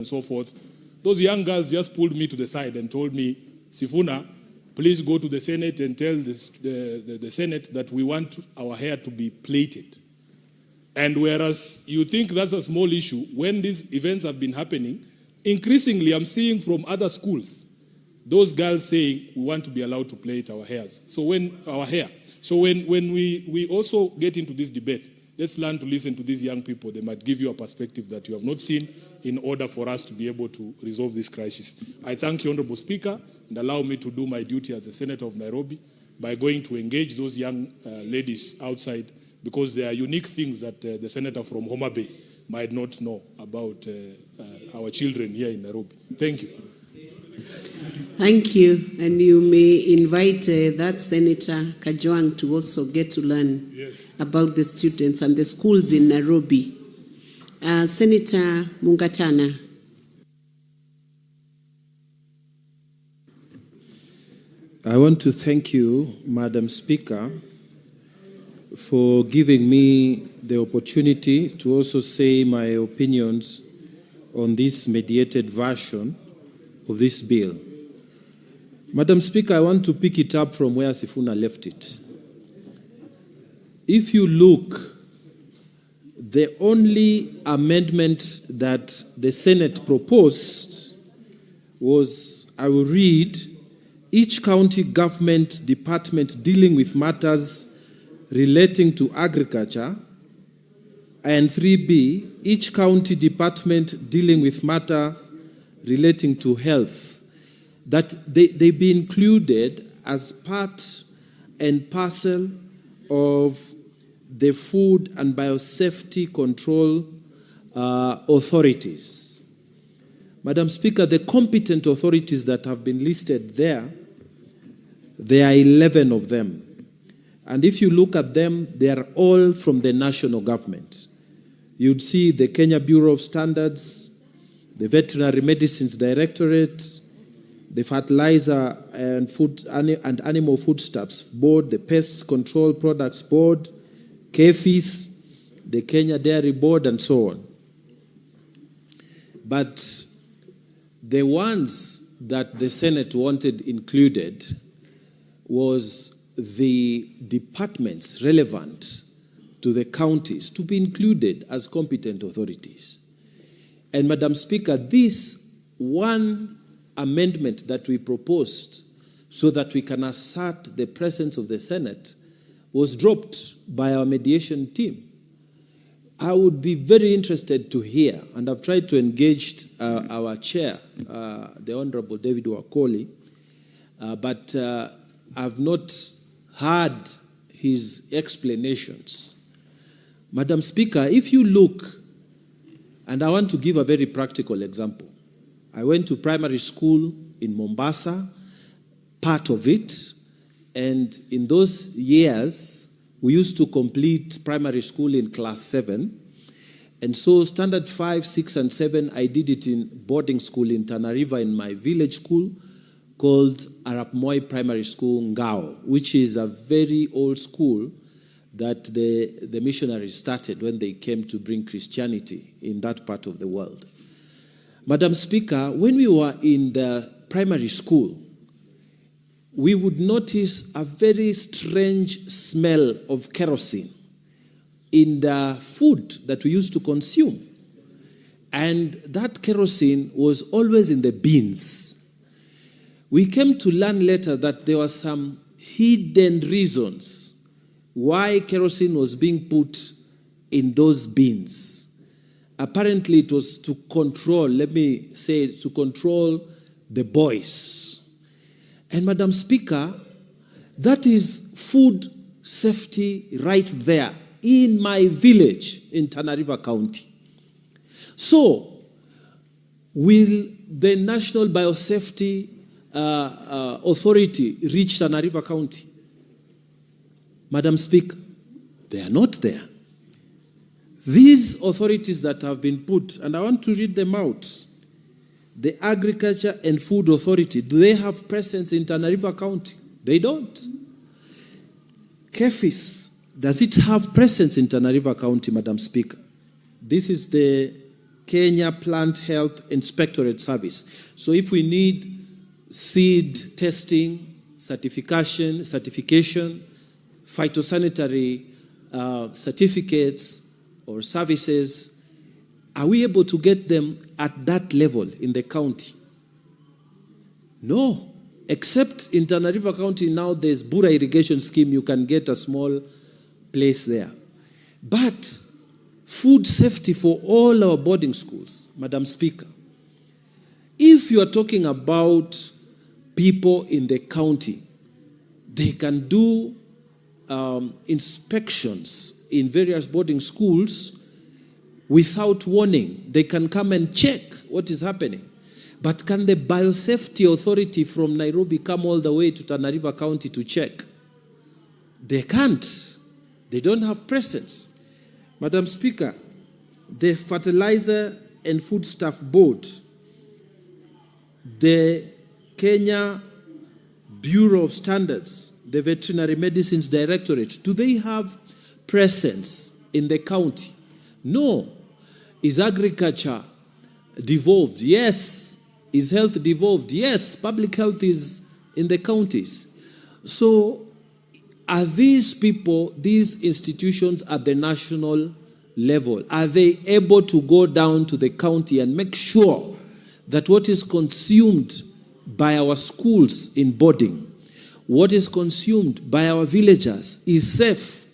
and so forth. Those young girls just pulled me to the side and told me, Sifuna, please go to the Senate and tell the Senate that we want our hair to be plaited. And whereas you think that's a small issue, when these events have been happening, increasingly I'm seeing from other schools, those girls saying we want to be allowed to plait our hairs. So when we also get into this debate, let's learn to listen to these young people. They might give you a perspective that you have not seen in order for us to be able to resolve this crisis. I thank you, Honorable Speaker, and allow me to do my duty as a Senator of Nairobi by going to engage those young ladies outside, because there are unique things that the Senator from Homa Bay might not know about our children here in Nairobi. Thank you. Thank you. And you may invite that Senator Kajwang to also get to learn about the students and the schools in Nairobi. Senator Mungatana. I want to thank you, Madam Speaker, for giving me the opportunity to also say my opinions on this mediated version of this bill. Madam Speaker, I want to pick it up from where Sifuna left it. If you look, the only amendment that the Senate proposed was, I will read, each county government department dealing with matters relating to agriculture, and 3B, each county department dealing with matters relating to health, that they be included as part and parcel of the food and biosafety control authorities. Madam Speaker, the competent authorities that have been listed there are 11 of them. And if you look at them, they are all from the national government. You'd see the Kenya Bureau of Standards, the Veterinary Medicines Directorate, the Fertilizer and Animal Foodstuffs Board, the Pest Control Products Board, KEFIS, the Kenya Dairy Board, and so on. But the ones that the Senate wanted included was the departments relevant to the counties to be included as competent authorities. And Madam Speaker, this one amendment that we proposed so that we can assert the presence of the Senate was dropped by our mediation team. I would be very interested to hear, and I've tried to engage our chair, the Honorable David Wakoli, but I've not heard his explanations. Madam Speaker, if you look, and I want to give a very practical example. I went to primary school in Mombasa, part of it, and in those years, we used to complete primary school in class 7. And so standard 5, 6, and 7, I did it in boarding school in Tana River in my village school called Arap Moi Primary School, Ngao, which is a very old school that the missionaries started when they came to bring Christianity in that part of the world. Madam Speaker, when we were in the primary school, we would notice a very strange smell of kerosene in the food that we used to consume. And that kerosene was always in the bins. We came to learn later that there were some hidden reasons why kerosene was being put in those bins. Apparently it was to control, let me say, to control the boys. And Madam Speaker, that is food safety right there in my village in Tana River County. So, will the National Biosafety Authority reach Tana River County? Madam Speaker, they are not there. These authorities that have been put, and I want to read them out. The Agriculture and Food Authority, do they have presence in Tana River County? They don't. Does it have presence in Tana River County, Madam Speaker? This is the Kenya Plant Health Inspectorate Service. So if we need seed testing, certification, phytosanitary certificates or services, are we able to get them at that level in the county? No. Except in Tana River County now there's Bura irrigation scheme, you can get a small place there. But food safety for all our boarding schools, Madam Speaker, if you are talking about people in the county, they can do inspections in various boarding schools without warning. They can come and check what is happening. But can the biosafety authority from Nairobi come all the way to Tana River County to check? They can't. They don't have presence. Madam Speaker, the Fertilizer and Foodstuff Board, the Kenya Bureau of Standards, the Veterinary Medicines Directorate, do they have presence in the county? No. Is agriculture devolved? Yes. Is health devolved? Yes. Public health is in the counties. So are these people, these institutions at the national level, are they able to go down to the county and make sure that what is consumed by our schools in boarding, what is consumed by our villagers is safe?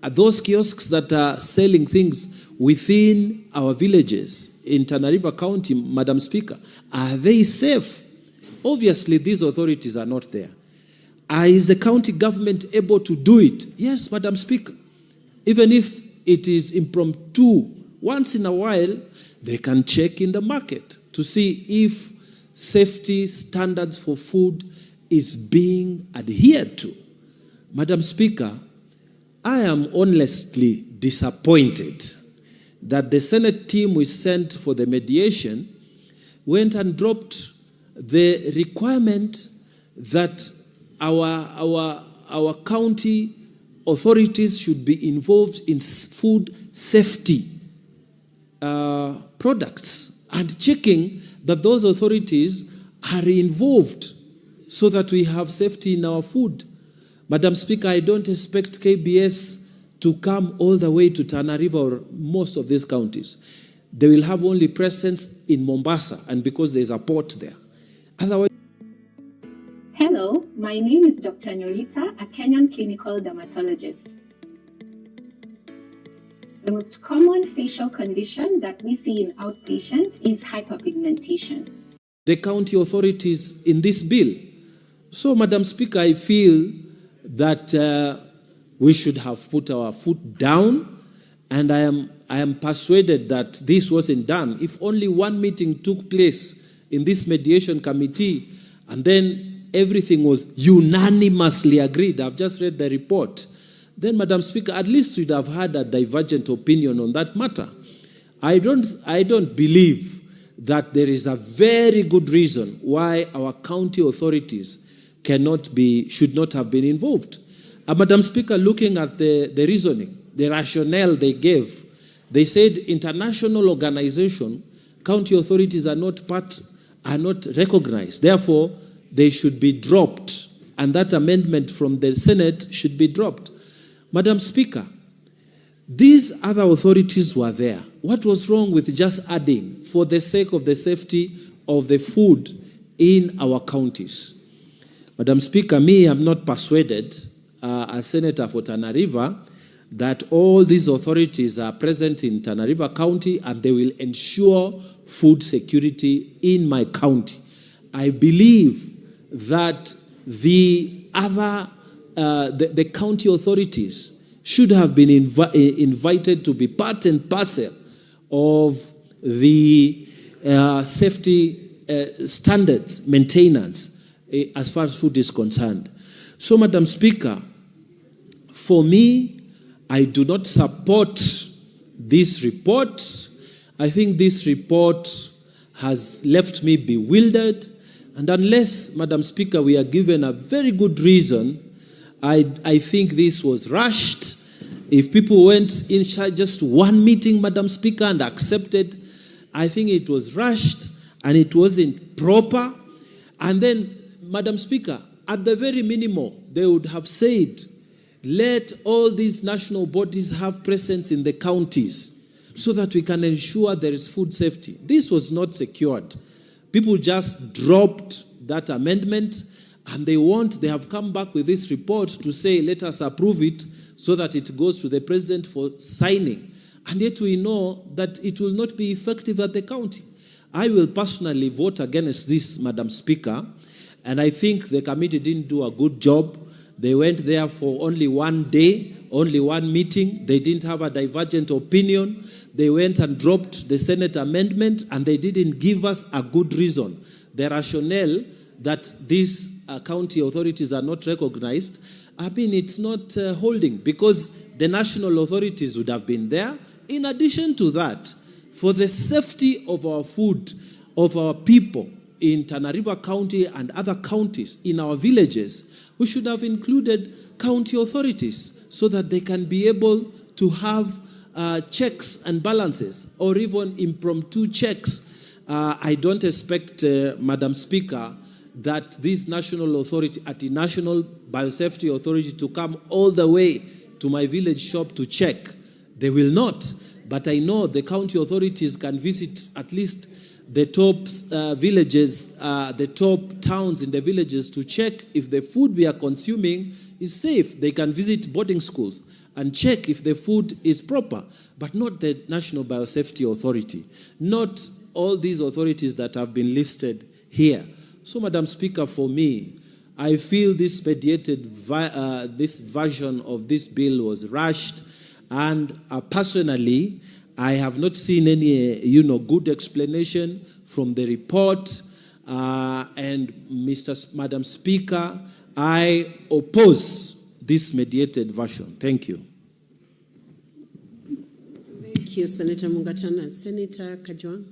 Are those kiosks that are selling things within our villages in Tana River County, Madam Speaker, are they safe? Obviously, these authorities are not there. Is the county government able to do it? Yes, Madam Speaker. Even if it is impromptu, once in a while, they can check in the market to see if safety standards for food is being adhered to. Madam Speaker, I am honestly disappointed that the Senate team we sent for the mediation went and dropped the requirement that our county authorities should be involved in food safety products and checking that those authorities are involved so that we have safety in our food. Madam Speaker, I don't expect KBS to come all the way to Tana River or most of these counties. They will have only presence in Mombasa, and because there's a port there. Otherwise. Hello, my name is Dr. Norita, a Kenyan clinical dermatologist. The most common facial condition that we see in outpatient is hyperpigmentation. The county authorities in this bill. So, Madam Speaker, I feel that we should have put our foot down, and I am persuaded that this wasn't done. If only one meeting took place in this mediation committee, and then everything was unanimously agreed. I've just read the report. Then, Madam Speaker, at least we'd have had a divergent opinion on that matter. I don't believe that there is a very good reason why our county authorities should not have been involved. Madam Speaker, looking at the reasoning, the rationale they gave, they said international organization, county authorities are not recognized. Therefore, they should be dropped, and that amendment from the Senate should be dropped. Madam Speaker, these other authorities were there. What was wrong with just adding for the sake of the safety of the food in our counties? Madam Speaker, I'm not persuaded, as Senator for Tana River, that all these authorities are present in Tana River County and they will ensure food security in my county. I believe that the county authorities should have been invited to be part and parcel of the safety standards maintenance as far as food is concerned. So, Madam Speaker, for me, I do not support this report. I think this report has left me bewildered. And unless, Madam Speaker, we are given a very good reason, I think this was rushed. If people went inside just one meeting, Madam Speaker, and accepted I think it was rushed and it wasn't proper. And then, Madam Speaker, at the very minimum, they would have said, let all these national bodies have presence in the counties so that we can ensure there is food safety. This was not secured. People just dropped that amendment, and they have come back with this report to say, let us approve it so that it goes to the president for signing. And yet we know that it will not be effective at the county. I will personally vote against this, Madam Speaker, and I think the committee didn't do a good job. They went there for only one day, only one meeting. They didn't have a divergent opinion. They went and dropped the Senate amendment, and they didn't give us a good reason. The rationale that these county authorities are not recognized, I mean, it's not holding, because the national authorities would have been there. In addition to that, for the safety of our food, of our people in Tana River County and other counties, in our villages, we should have included county authorities so that they can be able to have checks and balances, or even impromptu checks. I don't expect, Madam Speaker, that this national authority, at the National Biosafety Authority, to come all the way to my village shop to check. They will not. But I know the county authorities can visit at least the top villages, the top towns in the villages to check if the food we are consuming is safe. They can visit boarding schools and check if the food is proper, but not the National Biosafety Authority, not all these authorities that have been listed here. So, Madam Speaker, for me, I feel this mediated, this version of this bill was rushed, and personally, I have not seen any, good explanation from the report. And Madam Speaker, I oppose this mediated version. Thank you. Thank you, Senator Mungatana. Senator Kajwang.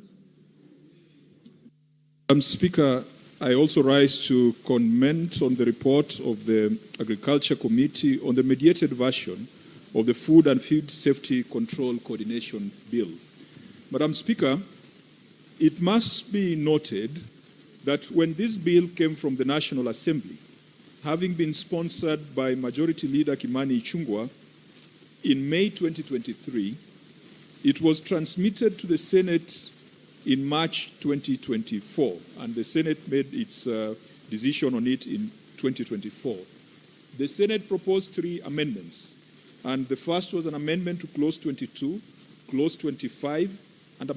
Madam Speaker, I also rise to comment on the report of the Agriculture Committee on the mediated version of the Food and Feed Safety Control Coordination Bill. Madam Speaker, it must be noted that when this bill came from the National Assembly, having been sponsored by Majority Leader Kimani Ichung'wah in May 2023, it was transmitted to the Senate in March 2024, and the Senate made its decision on it in 2024. The Senate proposed 3 amendments, and the first was an amendment to Clause 22, Clause 25, and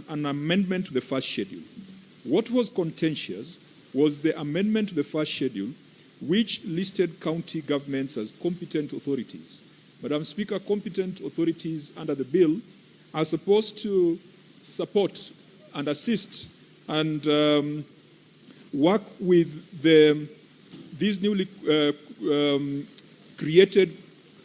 an amendment to the first schedule. What was contentious was the amendment to the first schedule, which listed county governments as competent authorities. Madam Speaker, competent authorities under the bill are supposed to support and assist and work with this newly created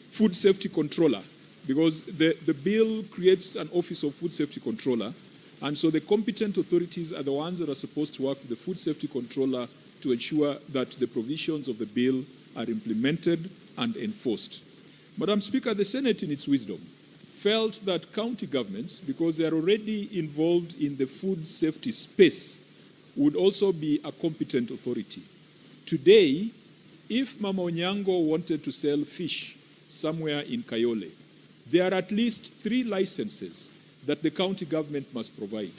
food safety controller, because the bill creates an office of food safety controller, and so the competent authorities are the ones that are supposed to work with the food safety controller to ensure that the provisions of the bill are implemented and enforced. Madam Speaker, the Senate, in its wisdom, felt that county governments, because they are already involved in the food safety space, would also be a competent authority. Today, if Mama Onyango wanted to sell fish somewhere in Kayole, there are at least 3 licenses that the county government must provide.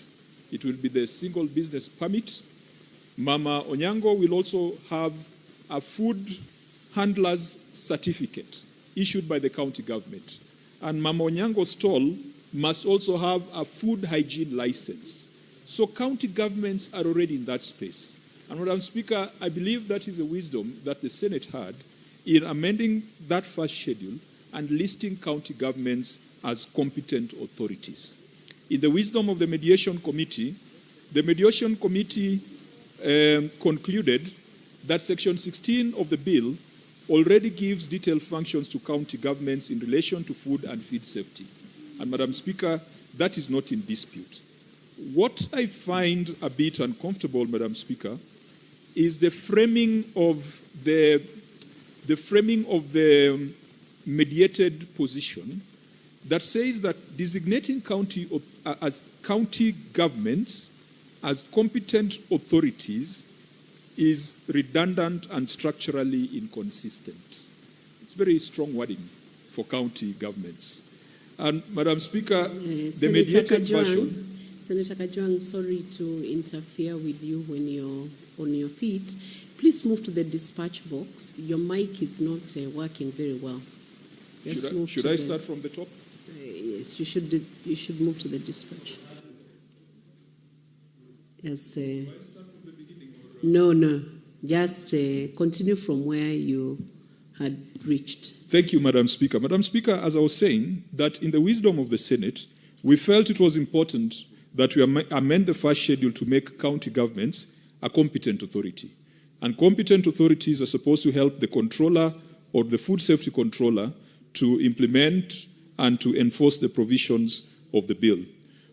It will be the single business permit. Mama Onyango will also have a food handler's certificate issued by the county government. And Mama Onyango's stall must also have a food hygiene license. So county governments are already in that space. And Madam Speaker, I believe that is a wisdom that the Senate had in amending that first schedule and listing county governments as competent authorities. In the wisdom of the Mediation Committee, the Mediation Committee concluded that Section 16 of the bill already gives detailed functions to county governments in relation to food and feed safety. And Madam Speaker, that is not in dispute. What I find a bit uncomfortable, Madam Speaker, is the framing of the mediated position that says that designating county as county governments, as competent authorities, is redundant and structurally inconsistent. It's very strong wording for county governments. And, Madam Speaker, the mediated version... Senator Kajwang, sorry to interfere with you when you're on your feet. Please move to the dispatch box. Your mic is not working very well. Should I start from the top? Yes, you should move to the dispatch. Yes. Should I start from the beginning? No. Just continue from where you had reached. Thank you, Madam Speaker. Madam Speaker, as I was saying, that in the wisdom of the Senate, we felt it was important that we amend the first schedule to make county governments a competent authority. And competent authorities are supposed to help the controller or the food safety controller to implement and to enforce the provisions of the bill.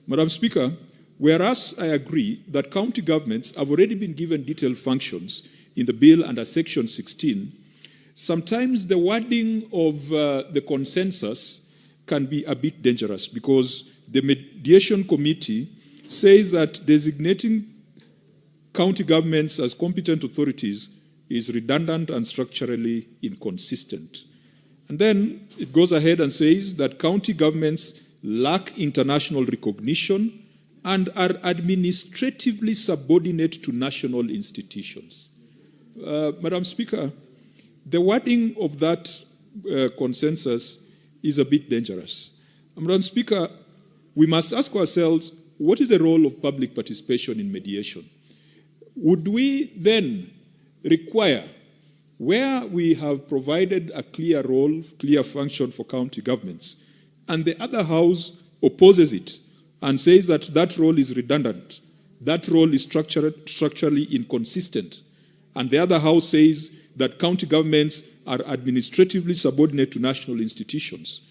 Madam Speaker, whereas I agree that county governments have already been given detailed functions in the bill under Section 16, sometimes the wording of the consensus can be a bit dangerous because the mediation committee says that designating county governments as competent authorities is redundant and structurally inconsistent. And then it goes ahead and says that county governments lack international recognition and are administratively subordinate to national institutions. Madam Speaker, the wording of that consensus is a bit dangerous. Madam Speaker, we must ask ourselves, what is the role of public participation in mediation? Would we then require, where we have provided a clear role, clear function for county governments, and the other house opposes it and says that that role is redundant, that role is structurally inconsistent, and the other house says that county governments are administratively subordinate to national institutions,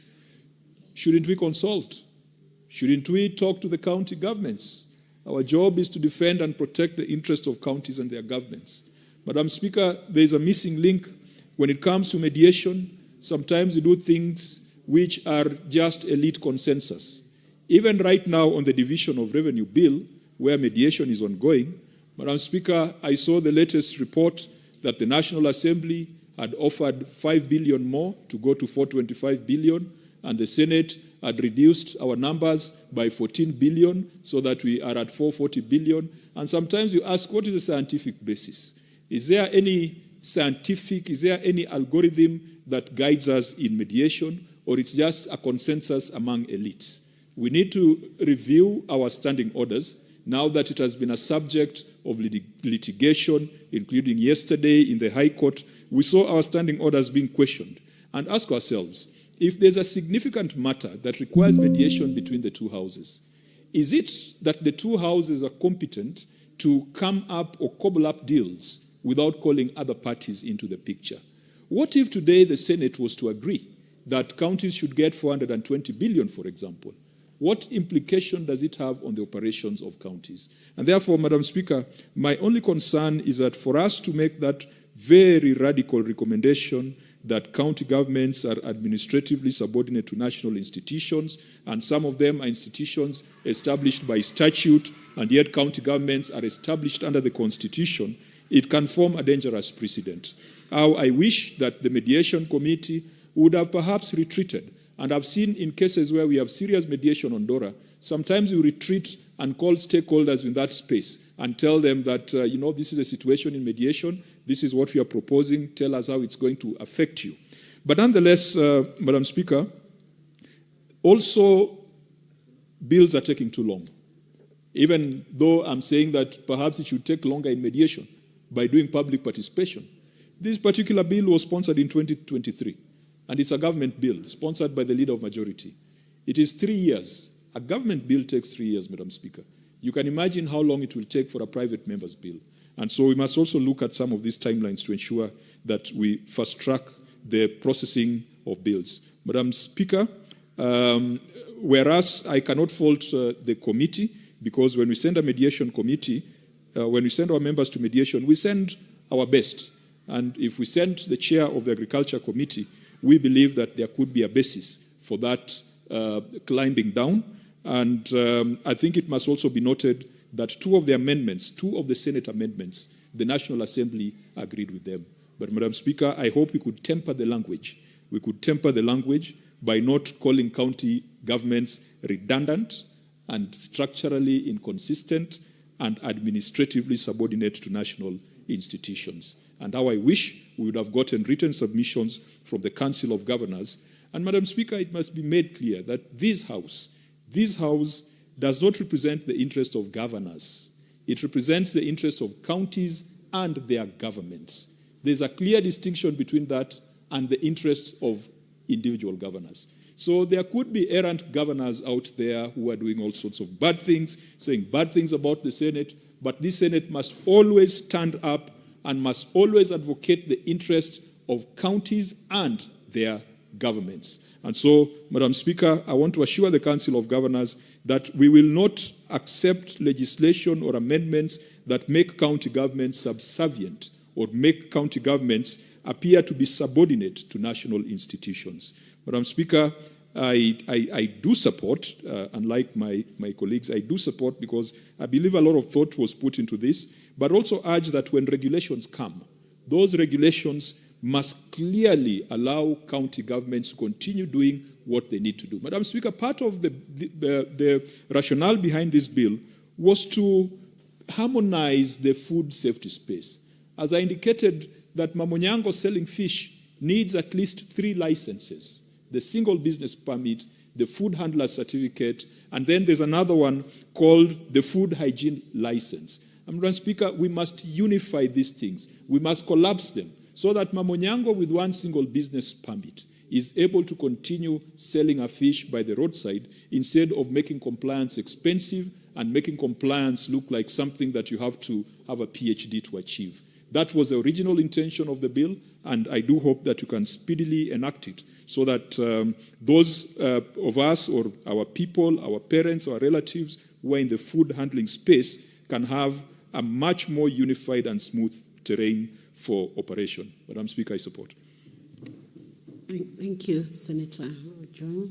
shouldn't we consult? Shouldn't we talk to the county governments? Our job is to defend and protect the interests of counties and their governments. Madam Speaker, there is a missing link when it comes to mediation. Sometimes we do things which are just elite consensus. Even right now on the Division of Revenue Bill, where mediation is ongoing, Madam Speaker, I saw the latest report that the National Assembly had offered 5 billion more to go to 425 billion, and the Senate had reduced our numbers by 14 billion so that we are at 440 billion. And sometimes you ask, what is the scientific basis? Is there any algorithm that guides us in mediation, or it's just a consensus among elites? We need to review our standing orders now that it has been a subject of litigation, including yesterday in the High Court. We saw our standing orders being questioned, and ask ourselves, if there's a significant matter that requires mediation between the two houses, is it that the two houses are competent to come up or cobble up deals without calling other parties into the picture? What if today the Senate was to agree that counties should get 420 billion, for example? What implication does it have on the operations of counties? And therefore, Madam Speaker, my only concern is that for us to make that very radical recommendation that county governments are administratively subordinate to national institutions, and some of them are institutions established by statute, and yet county governments are established under the Constitution, it can form a dangerous precedent. How I wish that the mediation committee would have perhaps retreated. And I've seen in cases where we have serious mediation on DORA, sometimes we retreat and call stakeholders in that space and tell them that, this is a situation in mediation, this is what we are proposing, tell us how it's going to affect you. But nonetheless, Madam Speaker, also bills are taking too long. Even though I'm saying that perhaps it should take longer in mediation by doing public participation. This particular bill was sponsored in 2023, and it's a government bill sponsored by the Leader of Majority. It is 3 years. A government bill takes 3 years, Madam Speaker. You can imagine how long it will take for a private member's bill. And so we must also look at some of these timelines to ensure that we fast track the processing of bills. Madam Speaker, whereas I cannot fault the committee, because when we send a mediation committee, when we send our members to mediation, we send our best. And if we send the chair of the Agriculture Committee, we believe that there could be a basis for that climbing down. And I think it must also be noted that two of the Senate amendments, the National Assembly agreed with them. But, Madam Speaker, I hope we could temper the language. We could temper the language by not calling county governments redundant and structurally inconsistent and administratively subordinate to national institutions. And how I wish we would have gotten written submissions from the Council of Governors. And, Madam Speaker, it must be made clear that this House does not represent the interest of governors. It represents the interest of counties and their governments. There's a clear distinction between that and the interest of individual governors. So there could be errant governors out there who are doing all sorts of bad things, saying bad things about the Senate, but this Senate must always stand up and must always advocate the interests of counties and their governments. And so, Madam Speaker, I want to assure the Council of Governors that we will not accept legislation or amendments that make county governments subservient or make county governments appear to be subordinate to national institutions. Madam Speaker, I do support, unlike my colleagues, I do support because I believe a lot of thought was put into this, but also urge that when regulations come, those regulations must clearly allow county governments to continue doing what they need to do. Madam Speaker, part of the rationale behind this bill was to harmonize the food safety space. As I indicated, that Mamonyango selling fish needs at least 3 licenses: the single business permit, the food handler certificate, and then there's another one called the food hygiene license. And Madam Speaker, we must unify these things. We must collapse them so that Mamonyango with one single business permit is able to continue selling a fish by the roadside instead of making compliance expensive and making compliance look like something that you have to have a PhD to achieve. That was the original intention of the bill, and I do hope that you can speedily enact it so that those of us or our people, our parents, our relatives who are in the food handling space can have a much more unified and smooth terrain for operation. Madam Speaker, I support. Thank you, Senator Ojo.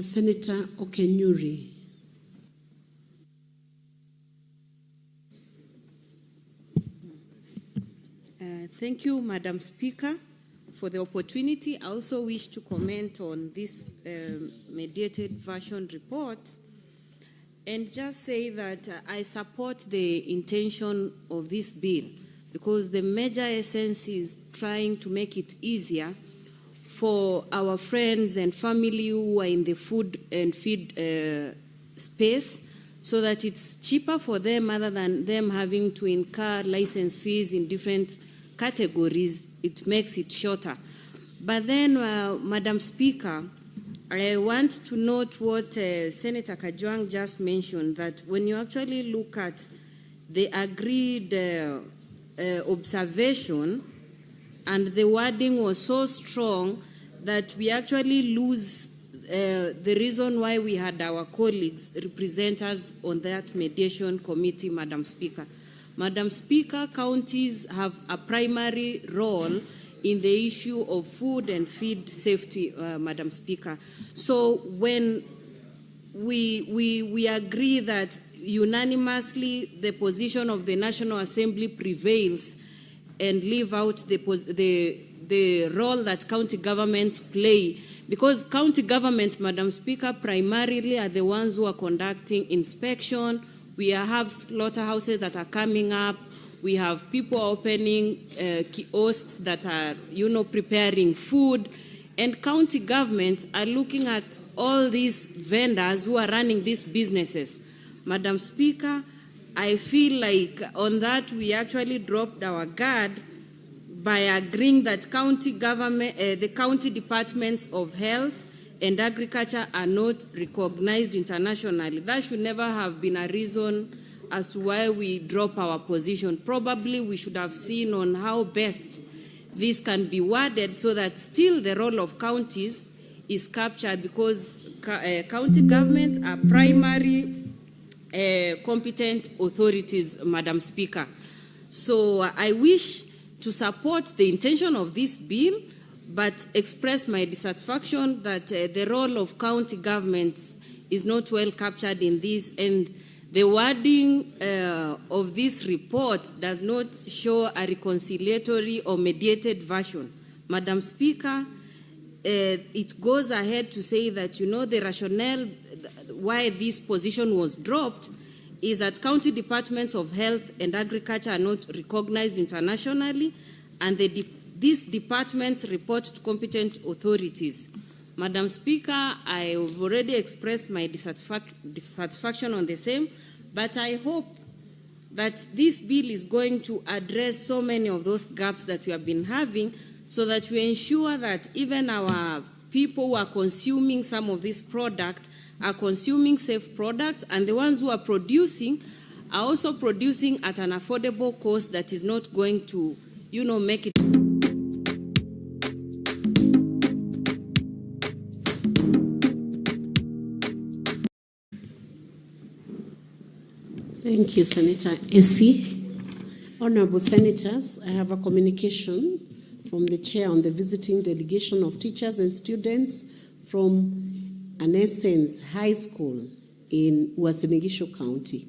Senator Okenyuri. Thank you, Madam Speaker, for the opportunity. I also wish to comment on this mediated version report and just say that I support the intention of this bill because the major essence is trying to make it easier for our friends and family who are in the food and feed space so that it's cheaper for them rather than them having to incur license fees in different categories. It makes it shorter. But then, Madam Speaker, I want to note what Senator Kajwang just mentioned, that when you actually look at the agreed observation, and the wording was so strong that we actually lose the reason why we had our colleagues represent us on that mediation committee, Madam Speaker. Madam Speaker, counties have a primary role in the issue of food and feed safety, Madam Speaker. So when we agree that unanimously the position of the National Assembly prevails and leave out the role that county governments play, because county governments, Madam Speaker, primarily are the ones who are conducting inspection. We have slaughterhouses that are coming up. We have people opening kiosks that are, preparing food. And county governments are looking at all these vendors who are running these businesses. Madam Speaker, I feel like on that we actually dropped our guard by agreeing that county government, the county departments of health and agriculture are not recognized internationally. That should never have been a reason as to why we drop our position. Probably we should have seen on how best this can be worded so that still the role of counties is captured, because county governments are primary competent authorities, Madam Speaker. So I wish to support the intention of this bill, but express my dissatisfaction that the role of county governments is not well captured in this, and the wording of this report does not show a reconciliatory or mediated version. Madam Speaker, it goes ahead to say that, the rationale why this position was dropped is that county departments of health and agriculture are not recognized internationally, and these departments report to competent authorities. Madam Speaker, I have already expressed my dissatisfaction on the same, but I hope that this bill is going to address so many of those gaps that we have been having, so that we ensure that even our people who are consuming some of these products are consuming safe products, and the ones who are producing are also producing at an affordable cost that is not going to, make it. Thank you, Senator Esi. Honorable Senators, I have a communication from the Chair on the visiting delegation of teachers and students from Anessens High School in Uasin County.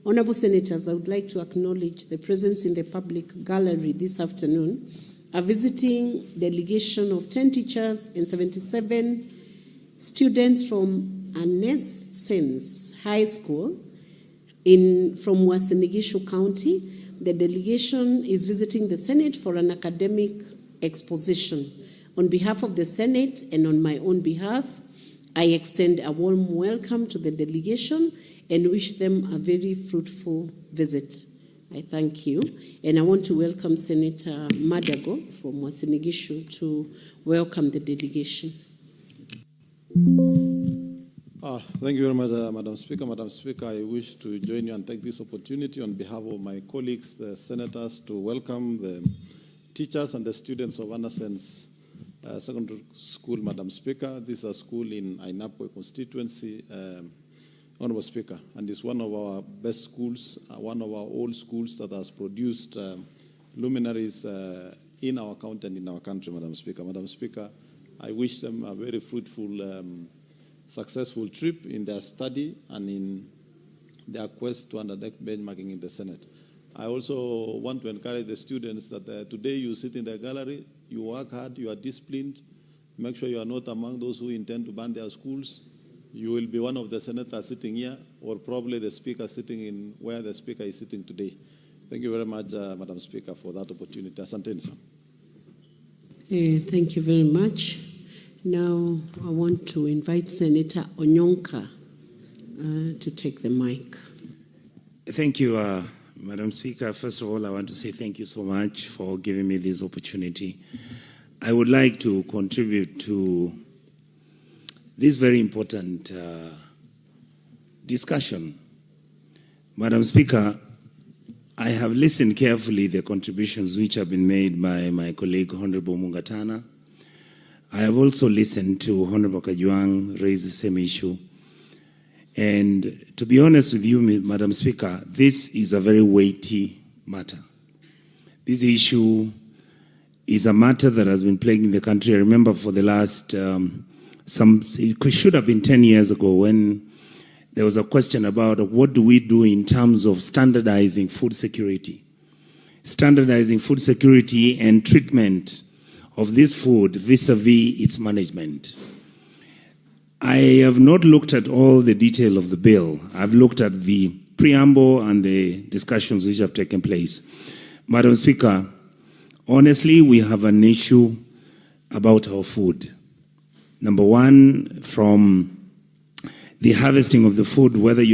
Honorable Senators, I would like to acknowledge the presence in the public gallery this afternoon, a visiting delegation of 10 teachers and 77 students from Anessens High School from Uasin County. The delegation is visiting the Senate for an academic exposition. On behalf of the Senate and on my own behalf, I extend a warm welcome to the delegation and wish them a very fruitful visit. I thank you. And I want to welcome Senator Madago from Uasin to welcome the delegation. Thank you very much, Madam Speaker. Madam Speaker, I wish to join you and take this opportunity on behalf of my colleagues, the senators, to welcome the teachers and the students of Anessens Secondary School, Madam Speaker. This is a school in Ainapwe constituency, Honorable Speaker, and it's one of our best schools, one of our old schools that has produced luminaries in our county and in our country, Madam Speaker. Madam Speaker, I wish them a very fruitful successful trip in their study and in their quest to undertake benchmarking in the Senate. I also want to encourage the students that today you sit in the gallery, you work hard, you are disciplined, make sure you are not among those who intend to ban their schools. You will be one of the senators sitting here, or probably the speaker sitting in where the speaker is sitting today. Thank you very much, Madam Speaker, for that opportunity. Asante sana. Thank you very much. Now, I want to invite Senator Onyonka to take the mic. Thank you, Madam Speaker. First of all, I want to say thank you so much for giving me this opportunity. I would like to contribute to this very important discussion. Madam Speaker, I have listened carefully to the contributions which have been made by my colleague, Honorable Mungatana. I have also listened to Honorable Kajwang raise the same issue. And to be honest with you, Madam Speaker, this is a very weighty matter. This issue is a matter that has been plaguing the country. I remember for the last, it should have been 10 years ago when there was a question about what do we do in terms of standardizing food security. Standardizing food security and treatment of this food vis-a-vis its management. I have not looked at all the detail of the bill. I've looked at the preamble and the discussions which have taken place. Madam Speaker, honestly, we have an issue about our food. Number one, from the harvesting of the food, whether you